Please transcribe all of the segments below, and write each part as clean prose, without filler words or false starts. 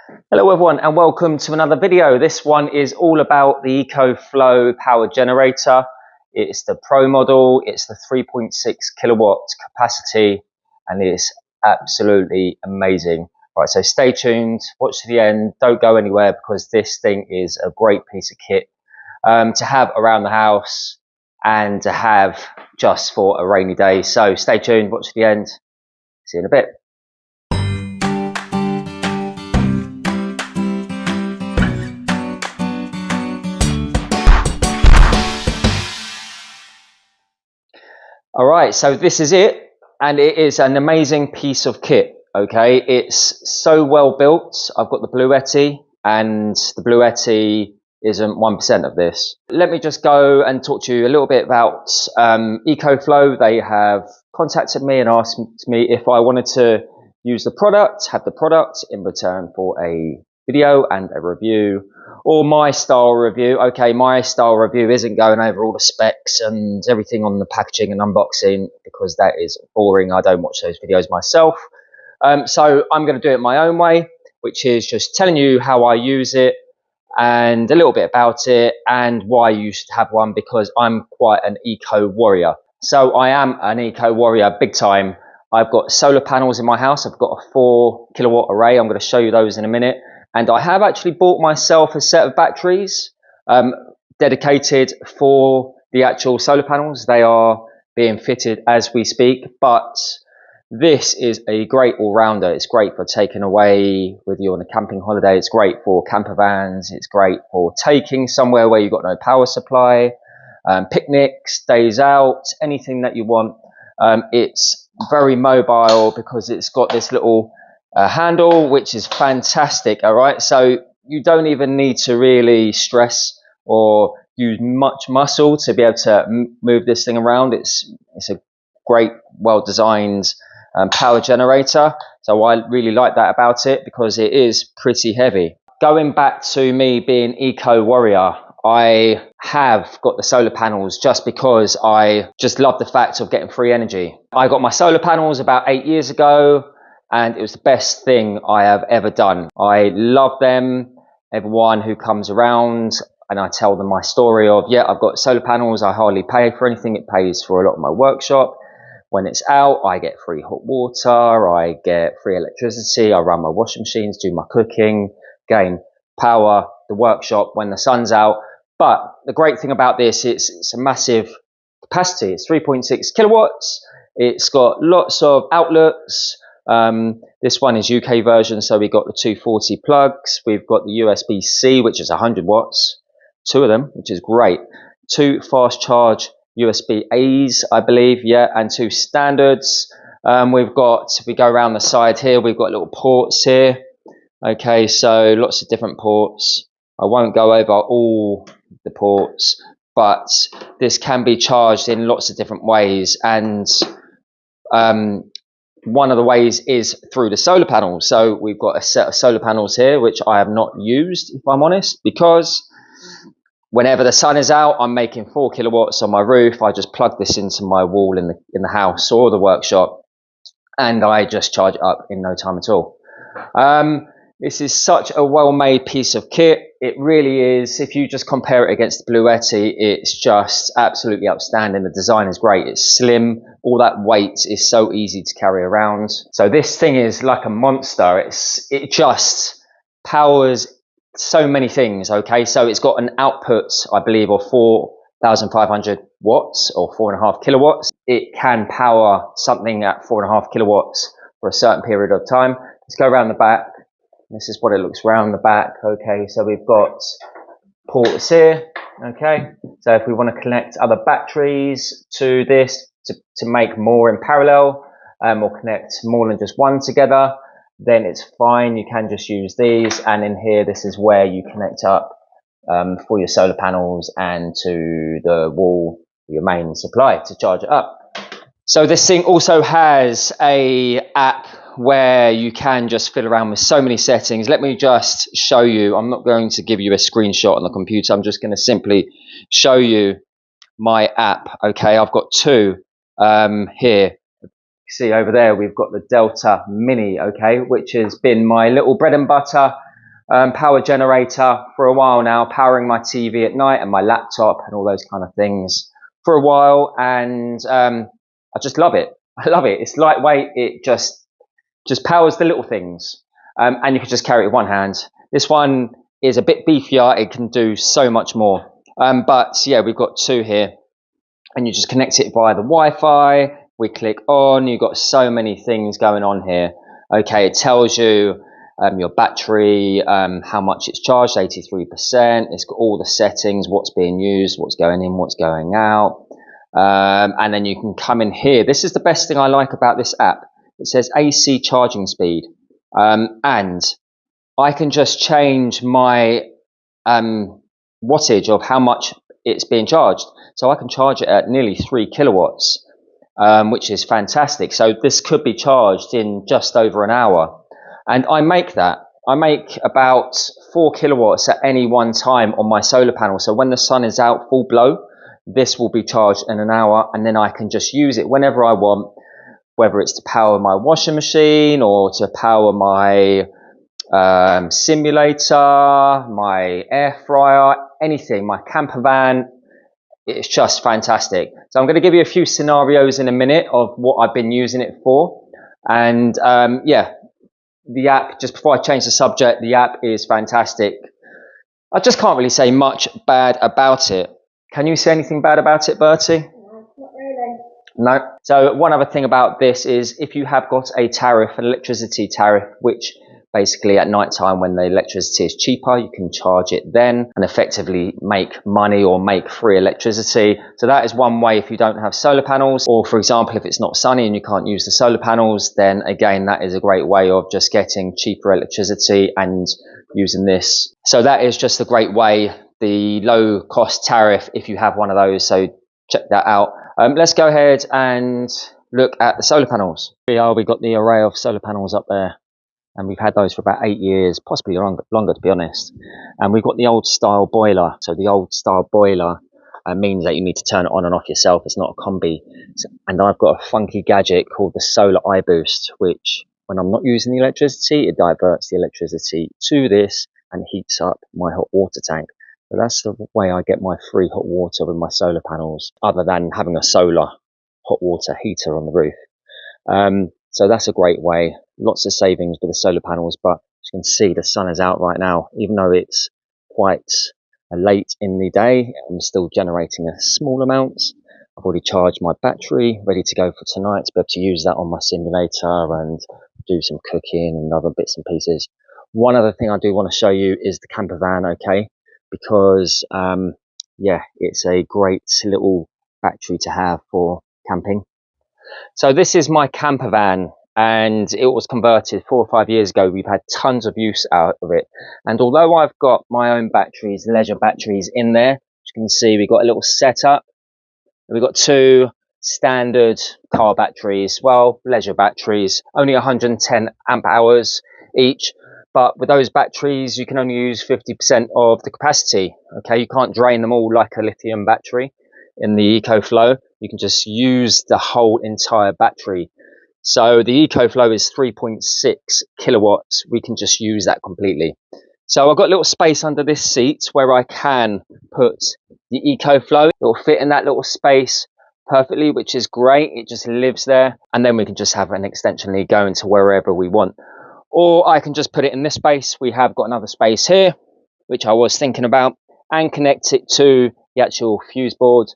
Hello everyone and welcome to another video. This one is all about the Ecoflow power generator. It's the Pro model, it's the 3.6 kilowatt capacity and it's absolutely amazing. Right, so stay tuned, watch to the end, don't go anywhere because this thing is a great piece of kit to have around the house and to have just for a rainy day. So stay tuned, watch to the end, see you in a bit. All right, so this is it, and it is an amazing piece of kit, okay? It's so well built. I've got the Bluetti, and the Bluetti isn't 1% of this. Let me just go and talk to you a little bit about Ecoflow. They have contacted me and asked me if I wanted to use the product, have the product in return for a video and a review, or my style review. Okay, my style review isn't going over all the specs and everything on the packaging and unboxing because that is boring. I don't watch those videos myself. So I'm going to do it my own way, which is just telling you how I use it and a little bit about it and why you should have one, because I'm quite an eco warrior. So I am an eco warrior big time. I've got solar panels in my house. I've got a 4 kilowatt array. I'm going to show you those in a minute. And I have actually bought myself a set of batteries dedicated for the actual solar panels. They are being fitted as we speak, but this is a great all-rounder. It's great for taking away with you on a camping holiday. It's great for camper vans. It's great for taking somewhere where you've got no power supply, picnics, days out, anything that you want. It's very mobile because it's got this little handle, which is fantastic. All right, so you don't even need to really stress or use much muscle to be able to move this thing around. It's a great, well-designed power generator. So I really like that about it because it is pretty heavy. Going back to me being eco warrior, I have got the solar panels just because I just love the fact of getting free energy. I got my solar panels about 8 years ago, and it was the best thing I have ever done. I love them. Everyone who comes around and I tell them my story of, yeah, I've got solar panels, I hardly pay for anything. It pays for a lot of my workshop. When it's out, I get free hot water, I get free electricity, I run my washing machines, do my cooking, gain power the workshop when the sun's out. But the great thing about this, it's a massive capacity. It's 3.6 kilowatts. It's got lots of outlets. This one is UK version, so we've got the 240 plugs. We've got the USB-C, which is 100 watts, 2 of them, which is great. 2 fast charge USB-A's, I believe, yeah, and 2 standards. We've got, if we go around the side here, we've got little ports here. Okay, so lots of different ports. I won't go over all the ports, but this can be charged in lots of different ways, and one of the ways is through the solar panels. So we've got a set of solar panels here, which I have not used, if I'm honest, because whenever the sun is out, I'm making 4 kilowatts on my roof. I just plug this into my wall in the house or the workshop, and I just charge it up in no time at all. This is such a well-made piece of kit. It really is. If you just compare it against the Bluetti, it's just absolutely outstanding. The design is great. It's slim. All that weight is so easy to carry around. So this thing is like a monster. It just powers so many things. Okay, so it's got an output, I believe, of 4,500 watts or 4.5 kilowatts. It can power something at 4.5 kilowatts for a certain period of time. Let's go around the back. This is what it looks around the back. Okay, so we've got ports here. Okay, so if we want to connect other batteries to this to make more in parallel, or connect more than just one together, then it's fine. You can just use these, and in here, this is where you connect up for your solar panels and to the wall, your main supply to charge it up. So this thing also has a app where you can just fiddle around with so many settings. Let me just show you. I'm not going to give you a screenshot on the computer. I'm just going to simply show you my app. Okay, I've got 2 here. See over there, we've got the Delta Mini, okay, which has been my little bread and butter power generator for a while now, powering my TV at night and my laptop and all those kind of things for a while. And I just love it. I love it. It's lightweight. It just powers the little things. And you can just carry it with one hand. This one is a bit beefier. It can do so much more. But yeah, we've got two here. And you just connect it via the Wi-Fi. We click on. You've got so many things going on here. Okay, it tells you your battery, how much it's charged, 83%. It's got all the settings, what's being used, what's going in, what's going out. And then you can come in here. This is the best thing I like about this app. It says AC charging speed. And I can just change my wattage of how much it's being charged. So I can charge it at nearly 3 kilowatts, which is fantastic. So this could be charged in just over an hour. And I make that. I make about 4 kilowatts at any one time on my solar panel. So when the sun is out full blow, this will be charged in an hour, and then I can just use it whenever I want, whether it's to power my washing machine or to power my simulator, my air fryer, anything, my camper van. It's just fantastic. So I'm going to give you a few scenarios in a minute of what I've been using it for. And yeah, the app, just before I change the subject, the app is fantastic. I just can't really say much bad about it. Can you say anything bad about it, Bertie? No, not really. No. So one other thing about this is if you have got a tariff, an electricity tariff, which basically at night time when the electricity is cheaper, you can charge it then and effectively make money or make free electricity. So that is one way if you don't have solar panels, or for example, if it's not sunny and you can't use the solar panels, then again, that is a great way of just getting cheaper electricity and using this. So that is just a great way, the low cost tariff, if you have one of those. So check that out. Let's go ahead and look at the solar panels. We've got the array of solar panels up there. And we've had those for about 8 years, possibly longer to be honest. And we've got the old style boiler. So the old style boiler means that you need to turn it on and off yourself. It's not a combi. And I've got a funky gadget called the Solar Eye Boost, which when I'm not using the electricity, it diverts the electricity to this and heats up my hot water tank. So that's the way I get my free hot water with my solar panels, other than having a solar hot water heater on the roof. So that's a great way. Lots of savings with the solar panels, but as you can see, the sun is out right now. Even though it's quite late in the day, I'm still generating a small amount. I've already charged my battery, ready to go for tonight, to be able to use that on my simulator and do some cooking and other bits and pieces. One other thing I do want to show you is the camper van, okay? Because, yeah, it's a great little battery to have for camping. So this is my camper van, and it was converted 4 or 5 years ago. We've had tons of use out of it. And although I've got my own batteries, leisure batteries in there, as you can see, we've got a little setup. We've got 2 standard car batteries, well, leisure batteries, only 110 amp hours each. But with those batteries, you can only use 50% of the capacity. Okay, you can't drain them all like a lithium battery in the Ecoflow. You can just use the whole entire battery. So the Ecoflow is 3.6 kilowatts. We can just use that completely. So I've got a little space under this seat where I can put the Ecoflow. It will fit in that little space perfectly, which is great. It just lives there. And then we can just have an extension lead going to wherever we want. Or I can just put it in this space. We have got another space here, which I was thinking about, and connect it to the actual fuse board.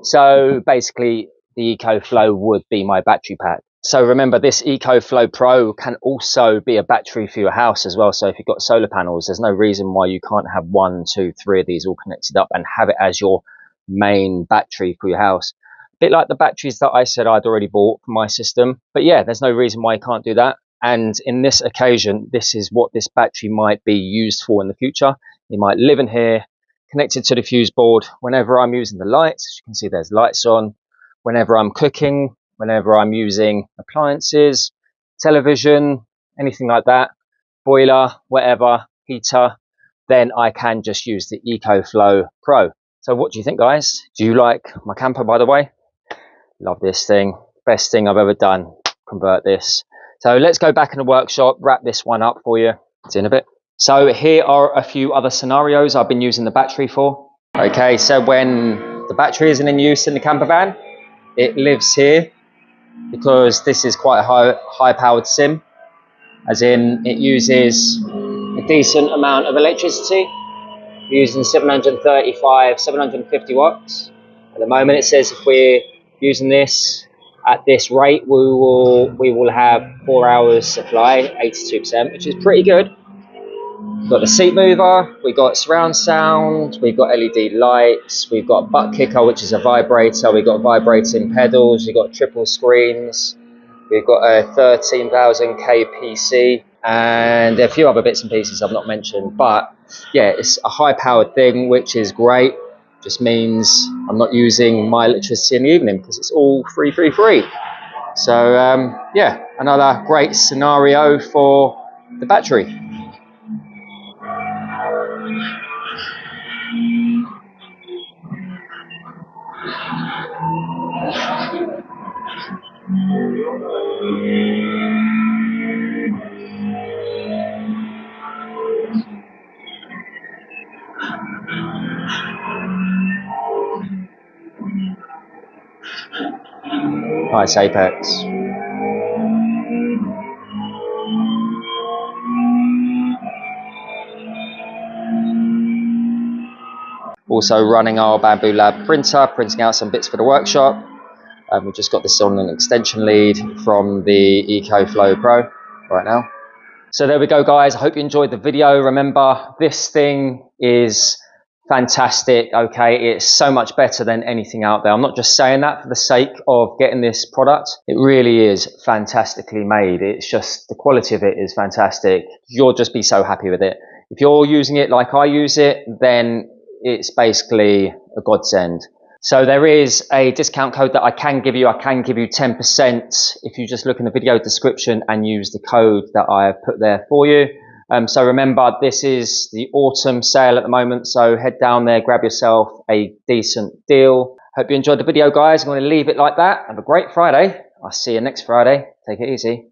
So basically the Ecoflow would be my battery pack. So remember, this Ecoflow Pro can also be a battery for your house as well. So if you've got solar panels, there's no reason why you can't have 1, 2, 3 of these all connected up and have it as your main battery for your house. A bit like the batteries that I said I'd already bought for my system. But yeah, there's no reason why you can't do that. And in this occasion, this is what this battery might be used for in the future. You might live in here, connected to the fuse board whenever I'm using the lights. As you can see, there's lights on. Whenever I'm cooking, whenever I'm using appliances, television, anything like that, boiler, whatever, heater, then I can just use the Ecoflow Pro. So what do you think, guys? Do you like my camper, by the way? Love this thing. Best thing I've ever done. Convert this. So let's go back in the workshop, wrap this one up for you. See you in a bit. So here are a few other scenarios I've been using the battery for. Okay, so when the battery isn't in use in the camper van, it lives here because this is quite a high powered sim, as in it uses a decent amount of electricity, using 735, 750 watts. At the moment it says if we're using this at this rate, we will have 4 hours supply, 82%, which is pretty good. We've got the seat mover, we've got surround sound, we've got LED lights, we've got a butt kicker, which is a vibrator, we've got vibrating pedals, we've got triple screens, we've got a 13,000K PC, and a few other bits and pieces I've not mentioned. But yeah, it's a high powered thing, which is great. Just means I'm not using my electricity in the evening because it's all free. So yeah, another great scenario for the battery. Nice Apex. Also running our Bamboo Lab printer, printing out some bits for the workshop. We've just got this on an extension lead from the Ecoflow Pro right now. So there we go, guys. I hope you enjoyed the video. Remember, this thing is fantastic, okay? It's so much better than anything out there. I'm not just saying that for the sake of getting this product. It really is fantastically made. It's just, the quality of it is fantastic. You'll just be so happy with it. If you're using it like I use it, then it's basically a godsend. So there is a discount code that I can give you. I can give you 10% if you just look in the video description and use the code that I have put there for you. So remember, this is the autumn sale at the moment. So head down there, grab yourself a decent deal. Hope you enjoyed the video, guys. I'm going to leave it like that. Have a great Friday. I'll see you next Friday. Take it easy.